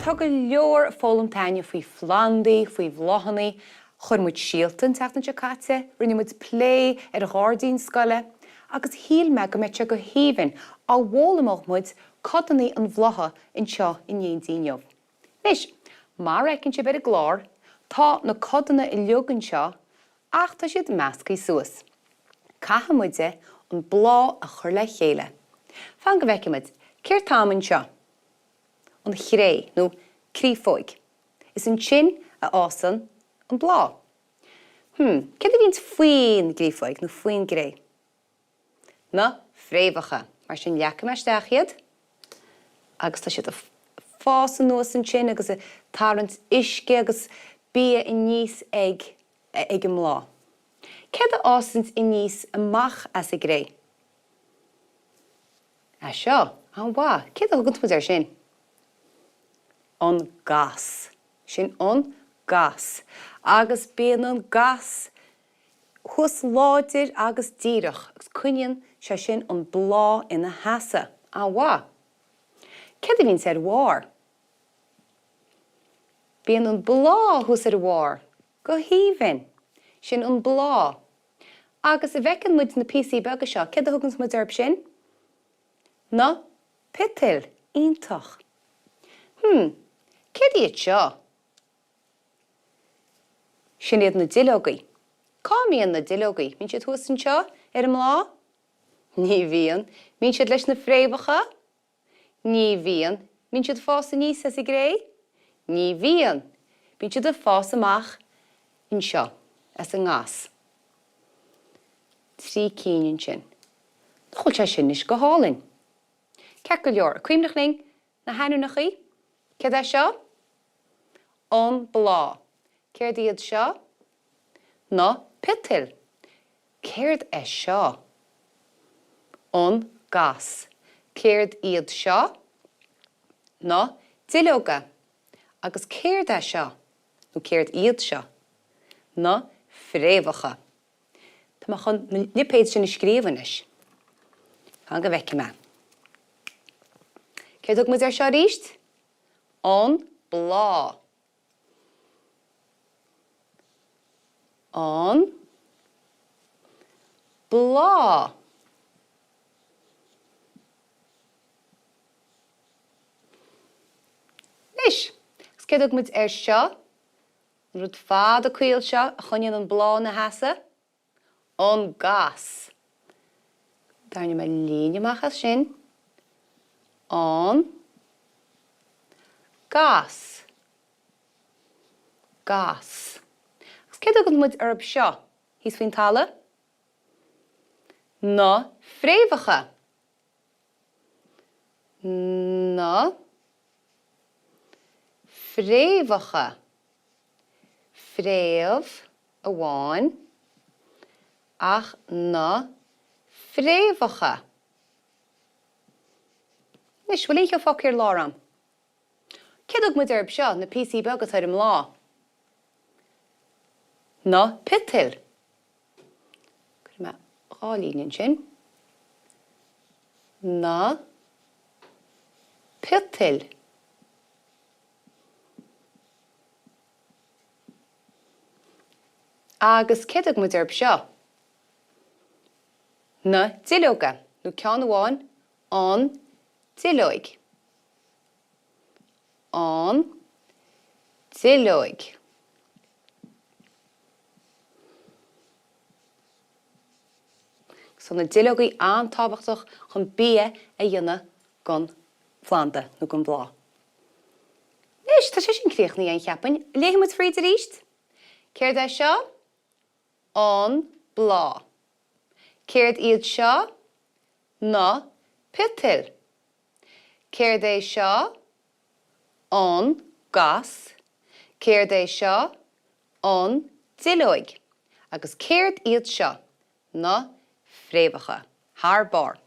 Tá go leor fólam taine faoi Plandaí, faoi Bhlátha, chur muid síaltan teachtan se caite, rinne muid plé ar a ghardín scoile, agus híl me go meitte go híhann á bhólamach muid codanna an Bhlátha in seo in dhéon daoineh. Nis, má recinn si beidir glár, tá na codanna I leogann seo ach tá siad meascaí suas. Catha muide an blá a chur le chéile. Fan go bheice muid, céir támann seo? An chré, nó crífóig. Is an sin a ásan an blá. Cad a bhíonn faoin grífóig nó faoin gré? Na, Fréamhacha, mar sin leacha meisteach iad. Agus tá siad a fás an nuas an sin agus a tarrant isce agus bí I níos ag an mlá. Cad a ásint I níos amach as a gré? A seo, an bhá, cad a thugant muid ar sin? An gas. Sin an gas. Agus bíon an gas thus láidir agus tEarrach, agus cuineann se sin an blá ina heasa. An bhá. Cad a bhíonn ar mhar? Bíon an blá thus ar mhar. Go híhann. Sin an blá. Agus a bhecinn muid na PC beaga seo, cad a thugant muid arb sin? Na, Peitil, iontach. Cad iad seo? Sin iad na Duilleogaí. Cá míon na Duilleogaí? Mín siad thuas an seo ar an mlá? Ní bhíon. Mín siad leis na Fréamhacha? Ní bhíon. Mín siad fás a níos as I gré? Ní bhíon. Mín siad a fás amach in seo, as an ngás. Trí cíneann sin. Chul sé sin is go hálinn. Ceart go leor, a cuimhnachling na ainmhithe? Cad é seo? An blá. Céird iad seo? Na, Peitil. Céird é seo? An gas. Céird iad seo? Na, Duilleoga. Agus céird é seo? nó céird iad seo? Na, Fréamhacha. Tá má chun nipéid sin scríomhan is. Fan go bheice me. Céird thug muid ar seo ríist? An blá. An blá. Nis, gus céad muid ar seo, rud fad a cuil seo a chuineann an blá na heasa? An gas. Darna me líne machas sin. An gas. Gas. Gus céad agad muid arb seo? Hís faoin talla? Na, Fréamhacha. Na, Fréamhacha. Fréamh a bháin. Ach na, Fréamhacha. Nis, bhfuil íoch fág ar láram. Céad agad muid arb seo na PC beagat ar an lá? Na, Peitil. Cur me gálíonn sin. Na, Peitil. Agus céad agad muid arb seo? Na, Duilleoga. Nó ceann amháin an Duilleoig. An Duilleoig. So na Duilleogaí antábhachtach chun bí a dhéanamh gan Planda nó gan Bláth. Nis, tá sé sin críochnaí an cheapain. Léigh muid fríd a ríist? Céird é seo? An blá. Céird iad seo? Na, Peitil. Céird é seo? An gas. Céird é seo? An Duilleoig. Agus céird iad seo? Na, Fréamhacha. Thar bar.